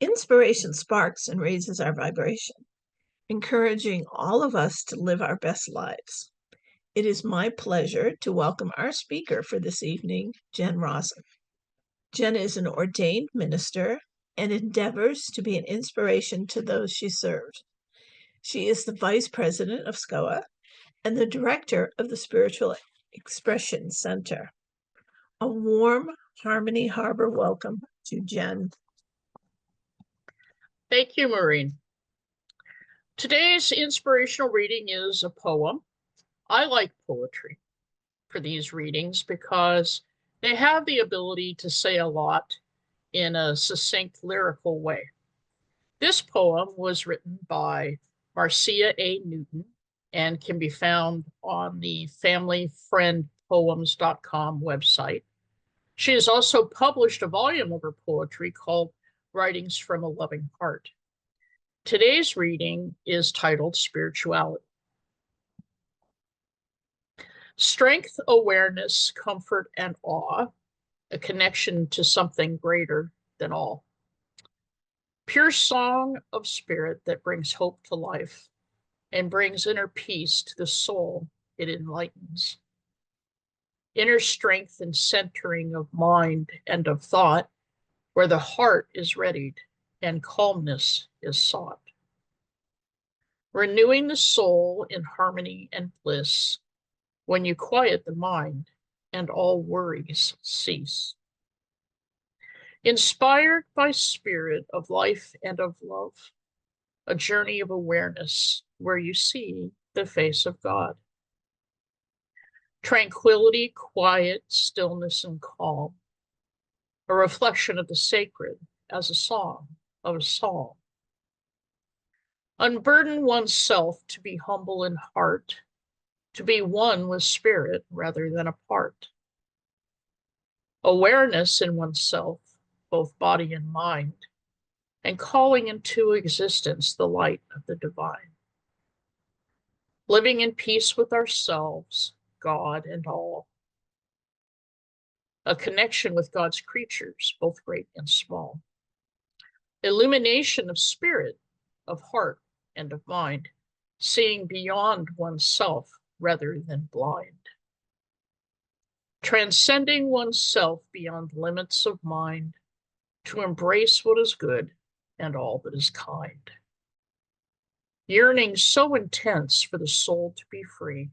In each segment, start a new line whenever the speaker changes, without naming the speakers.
Inspiration sparks and raises our vibration, encouraging all of us to live our best lives. It is my pleasure to welcome our speaker for this evening, Jen Rosson. Jen is an ordained minister and endeavors to be an inspiration to those she serves. She is the Vice President of SCOA and the Director of the Spiritual Expression Center. A warm Harmony Harbor welcome to Jen.
Thank you, Maureen. Today's inspirational reading is a poem. I like poetry for these readings because they have the ability to say a lot in a succinct lyrical way. This poem was written by Marcia A. Newton and can be found on the familyfriendpoems.com website. She has also published a volume of her poetry called Writings from a Loving Heart. Today's reading is titled Spirituality. Strength, awareness, comfort, and awe, a connection to something greater than all. Pure song of spirit that brings hope to life and brings inner peace to the soul it enlightens. Inner strength and centering of mind and of thought, where the heart is readied and calmness is sought. Renewing the soul in harmony and bliss, when you quiet the mind and all worries cease. Inspired by spirit of life and of love, a journey of awareness where you see the face of God. Tranquility, quiet, stillness, and calm, a reflection of the sacred as a song of a psalm. Unburden oneself to be humble in heart, to be one with spirit rather than apart. Awareness in oneself, both body and mind, and calling into existence the light of the divine. Living in peace with ourselves, God, and all. A connection with God's creatures, both great and small. Illumination of spirit, of heart, and of mind, seeing beyond oneself rather than blind. Transcending oneself beyond limits of mind to embrace what is good and all that is kind. Yearning so intense for the soul to be free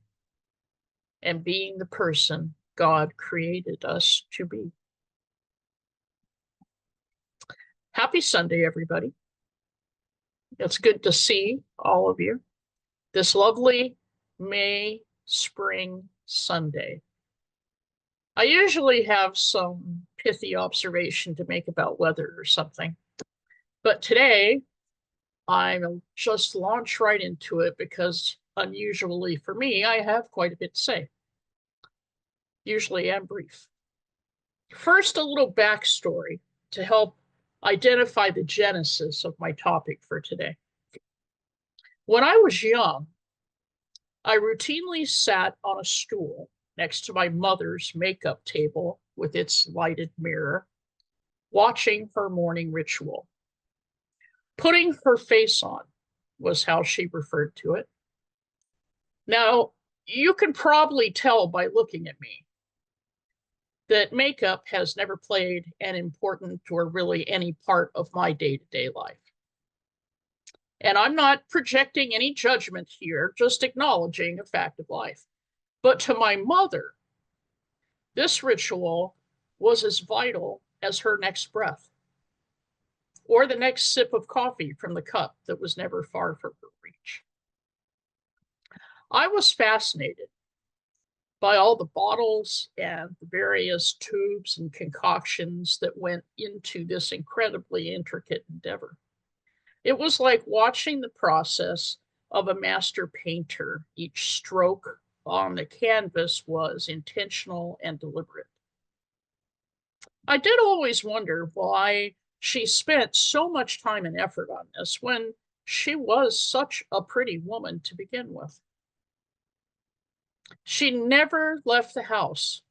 and being the person God created us to be. Happy Sunday, everybody. It's good to see all of you this lovely May spring Sunday. I usually have some pithy observation to make about weather or something, but today I'll just launch right into it because unusually for me, I have quite a bit to say. Usually I'm brief. First, a little backstory to help identify the genesis of my topic for today. When I was young, I routinely sat on a stool next to my mother's makeup table with its lighted mirror, watching her morning ritual. Putting her face on was how she referred to it. Now, you can probably tell by looking at me that makeup has never played an important or really any part of my day-to-day life. And I'm not projecting any judgment here, just acknowledging a fact of life. But to my mother, this ritual was as vital as her next breath or the next sip of coffee from the cup that was never far from her reach. I was fascinated by all the bottles and the various tubes and concoctions that went into this incredibly intricate endeavor. It was like watching the process of a master painter. Each stroke on the canvas was intentional and deliberate. I did always wonder why she spent so much time and effort on this when she was such a pretty woman to begin with. She never left the house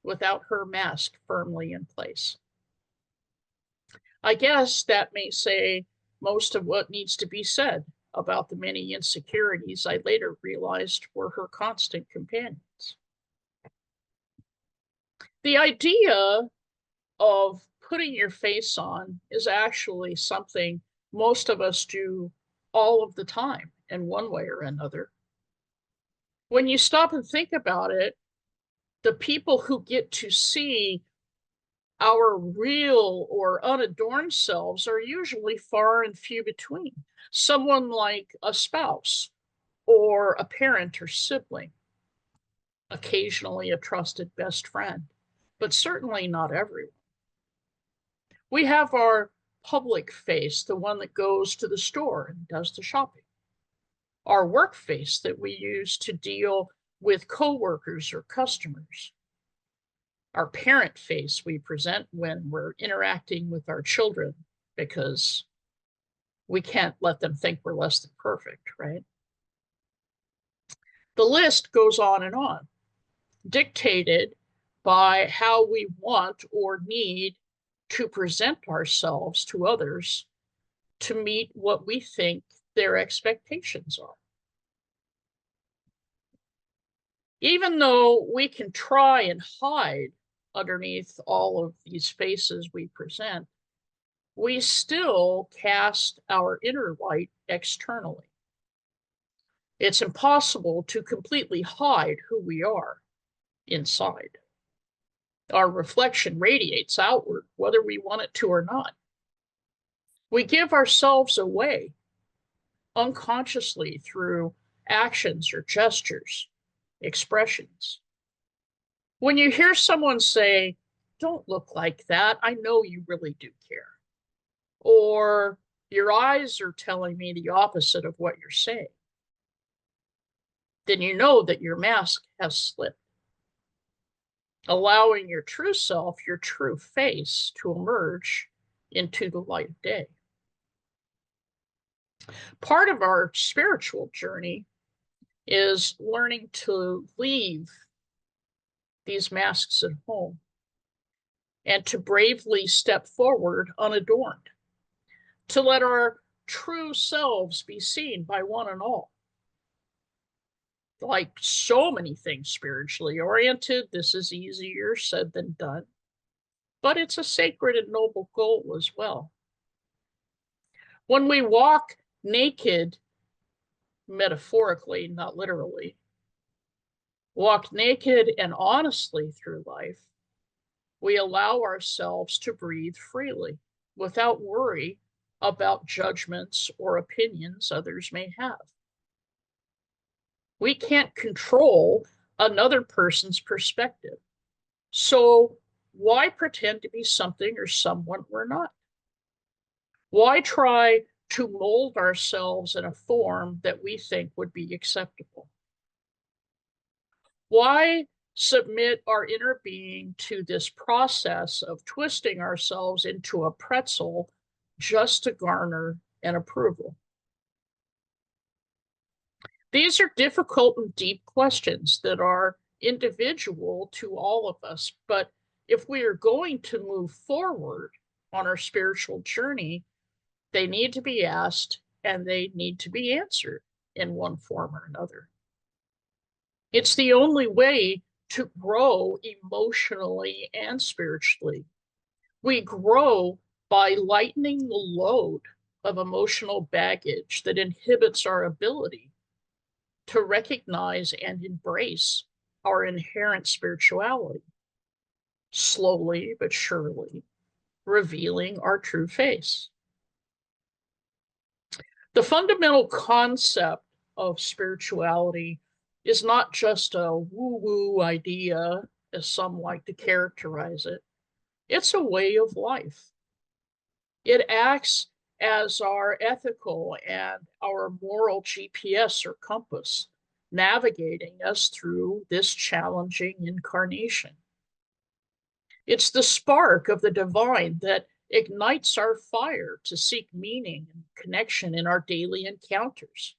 without her mask firmly in place. I guess that may say most of what needs to be said about the many insecurities I later realized were her constant companions. The idea of putting your face on is actually something most of us do all of the time in one way or another. When you stop and think about it, the people who get to see our real or unadorned selves are usually far and few between. Someone like a spouse or a parent or sibling, occasionally a trusted best friend, but certainly not everyone. We have our public face, the one that goes to the store and does the shopping. Our work face that we use to deal with coworkers or customers. Our parent face we present when we're interacting with our children because we can't let them think we're less than perfect, right? The list goes on, dictated by how we want or need to present ourselves to others to meet what we think their expectations are. Even though we can try and hide underneath all of these faces we present, we still cast our inner light externally. It's impossible to completely hide who we are inside. Our reflection radiates outward, whether we want it to or not. We give ourselves away unconsciously through actions or gestures, expressions. When you hear someone say, "Don't look like that, I know you really do care," or "Your eyes are telling me the opposite of what you're saying," then you know that your mask has slipped, allowing your true self, your true face, to emerge into the light of day. Part of our spiritual journey is learning to leave these masks at home and to bravely step forward unadorned, to let our true selves be seen by one and all. Like so many things spiritually oriented, this is easier said than done, but it's a sacred and noble goal as well. When we walk naked, metaphorically, not literally, walk naked and honestly through life, we allow ourselves to breathe freely without worry about judgments or opinions others may have. We can't control another person's perspective. So why pretend to be something or someone we're not? Why try to mold ourselves in a form that we think would be acceptable? Why submit our inner being to this process of twisting ourselves into a pretzel just to garner an approval? These are difficult and deep questions that are individual to all of us. But if we are going to move forward on our spiritual journey, they need to be asked and they need to be answered in one form or another. It's the only way to grow emotionally and spiritually. We grow by lightening the load of emotional baggage that inhibits our ability to recognize and embrace our inherent spirituality, slowly but surely revealing our true face. The fundamental concept of spirituality is not just a woo-woo idea, as some like to characterize it. It's a way of life. It acts as our ethical and our moral GPS or compass, navigating us through this challenging incarnation. It's the spark of the divine that ignites our fire to seek meaning and connection in our daily encounters.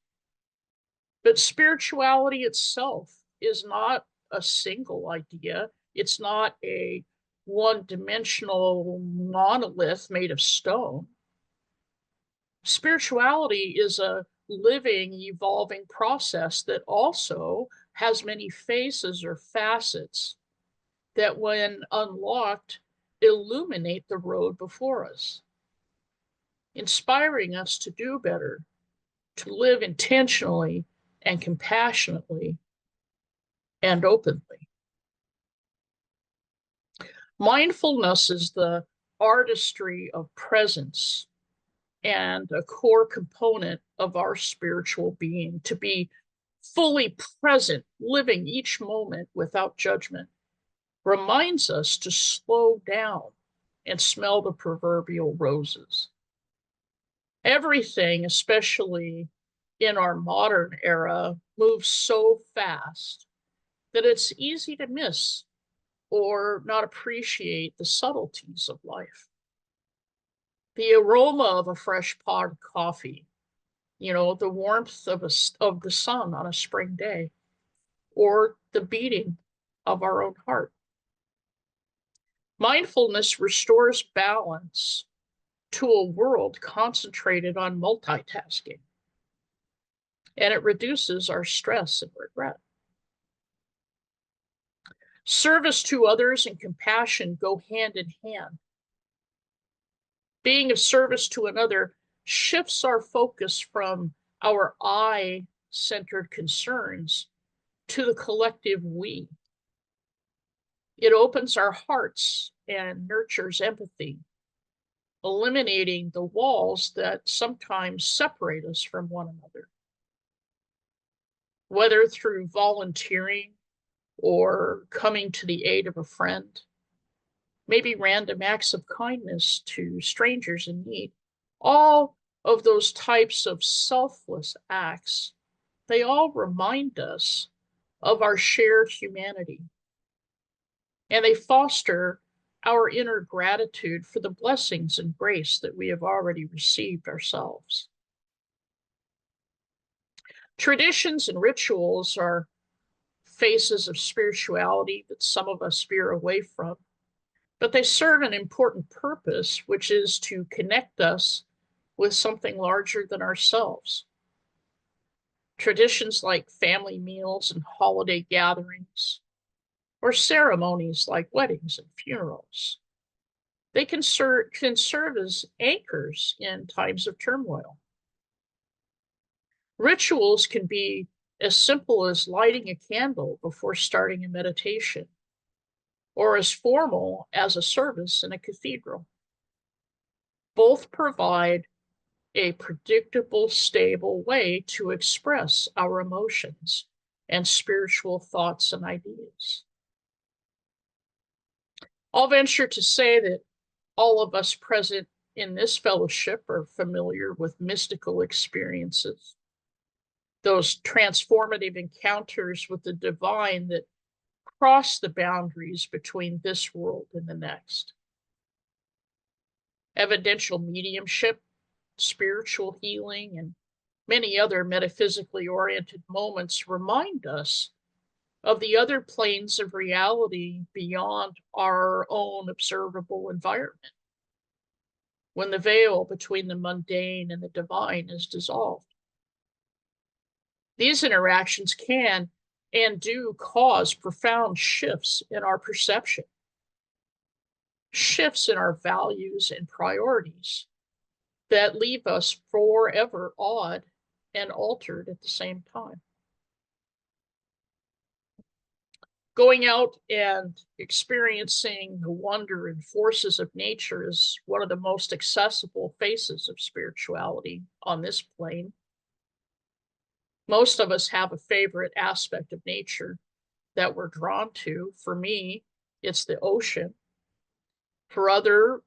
But spirituality itself is not a single idea. It's not a one-dimensional monolith made of stone. Spirituality is a living, evolving process that also has many phases or facets that, when unlocked, illuminate the road before us, inspiring us to do better, to live intentionally and compassionately and openly. Mindfulness is the artistry of presence and a core component of our spiritual being. To be fully present, living each moment without judgment, reminds us to slow down and smell the proverbial roses. Everything, especially in our modern era, moves so fast that it's easy to miss or not appreciate the subtleties of life. The aroma of a fresh pot of coffee, the warmth of the sun on a spring day, or the beating of our own heart. Mindfulness restores balance to a world concentrated on multitasking, and it reduces our stress and regret. Service to others and compassion go hand in hand. Being of service to another shifts our focus from our I-centered concerns to the collective we. It opens our hearts and nurtures empathy, eliminating the walls that sometimes separate us from one another. Whether through volunteering or coming to the aid of a friend, maybe random acts of kindness to strangers in need, all of those types of selfless acts, they all remind us of our shared humanity. And they foster our inner gratitude for the blessings and grace that we have already received ourselves. Traditions and rituals are faces of spirituality that some of us veer away from, but they serve an important purpose, which is to connect us with something larger than ourselves. Traditions like family meals and holiday gatherings, or ceremonies like weddings and funerals, they can serve as anchors in times of turmoil. Rituals can be as simple as lighting a candle before starting a meditation, or as formal as a service in a cathedral. Both provide a predictable, stable way to express our emotions and spiritual thoughts and ideas. I'll venture to say that all of us present in this fellowship are familiar with mystical experiences, those transformative encounters with the divine that cross the boundaries between this world and the next. Evidential mediumship, spiritual healing, and many other metaphysically oriented moments remind us of the other planes of reality beyond our own observable environment, when the veil between the mundane and the divine is dissolved. These interactions can and do cause profound shifts in our perception, shifts in our values and priorities that leave us forever awed and altered at the same time. Going out and experiencing the wonder and forces of nature is one of the most accessible faces of spirituality on this plane. Most of us have a favorite aspect of nature that we're drawn to. For me, it's the ocean. For other,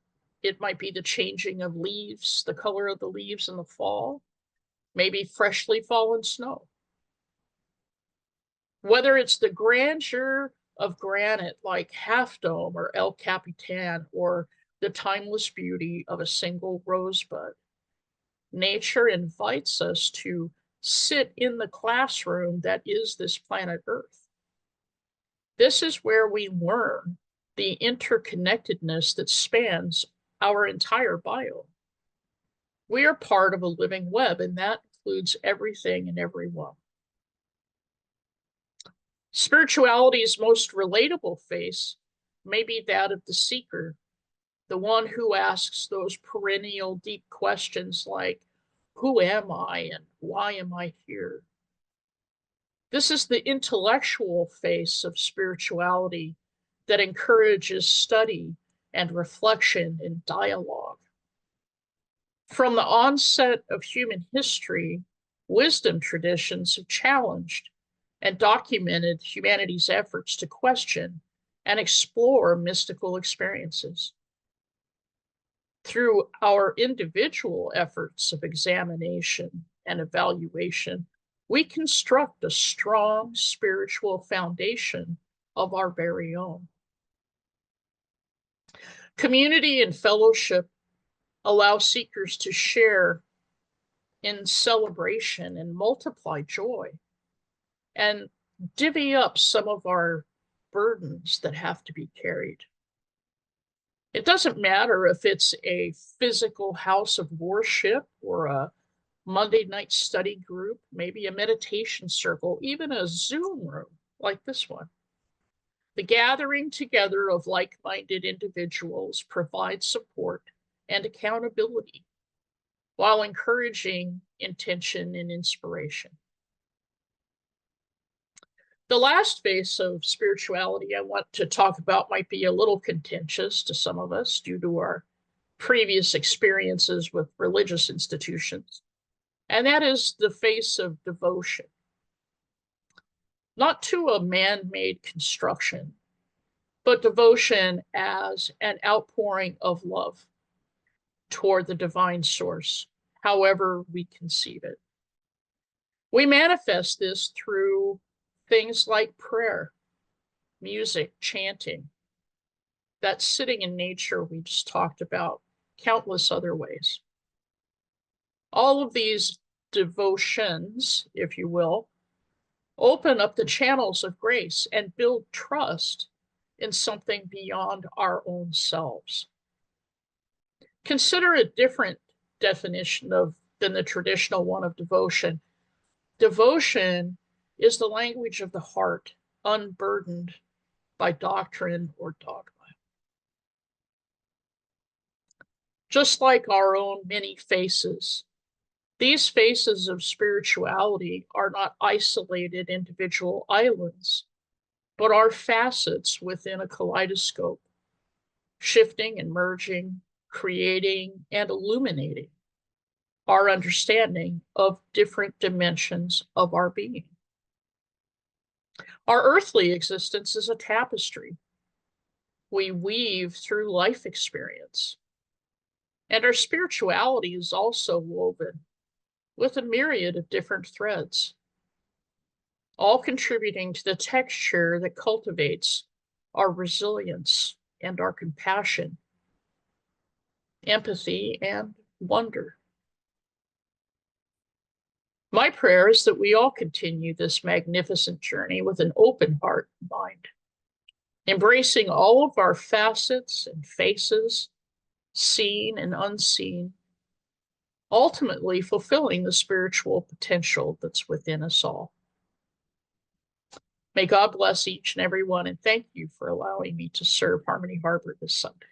it might be the changing of leaves, the color of the leaves in the fall, maybe freshly fallen snow. Whether it's the grandeur of granite like Half Dome or El Capitan, or the timeless beauty of a single rosebud, nature invites us to sit in the classroom that is this planet Earth. This is where we learn the interconnectedness that spans our entire bio. We are part of a living web, and that includes everything and everyone. Spirituality's most relatable face may be that of the seeker, the one who asks those perennial deep questions like, who am I and why am I here? This is the intellectual face of spirituality that encourages study and reflection and dialogue. From the onset of human history, wisdom traditions have challenged and documented humanity's efforts to question and explore mystical experiences. Through our individual efforts of examination and evaluation, we construct a strong spiritual foundation of our very own. Community and fellowship allow seekers to share in celebration and multiply joy and divvy up some of our burdens that have to be carried. It doesn't matter if it's a physical house of worship or a Monday night study group, maybe a meditation circle, even a Zoom room like this one. The gathering together of like-minded individuals provides support and accountability while encouraging intention and inspiration. The last phase of spirituality I want to talk about might be a little contentious to some of us due to our previous experiences with religious institutions, and that is the face of devotion. Not to a man-made construction, but devotion as an outpouring of love toward the divine source, however we conceive it. We manifest this through things like prayer, music, chanting, that sitting in nature we just talked about, countless other ways. All of these devotions, if you will, open up the channels of grace and build trust in something beyond our own selves. Consider a different definition than the traditional one of devotion. Devotion is the language of the heart, unburdened by doctrine or dogma. Just like our own many faces, these faces of spirituality are not isolated individual islands, but are facets within a kaleidoscope, shifting and merging, creating and illuminating our understanding of different dimensions of our being. Our earthly existence is a tapestry we weave through life experience, and our spirituality is also woven with a myriad of different threads, all contributing to the texture that cultivates our resilience and our compassion, empathy, and wonder. My prayer is that we all continue this magnificent journey with an open heart and mind, embracing all of our facets and faces, seen and unseen, ultimately fulfilling the spiritual potential that's within us all. May God bless each and every one, and thank you for allowing me to serve Harmony Harbor this Sunday.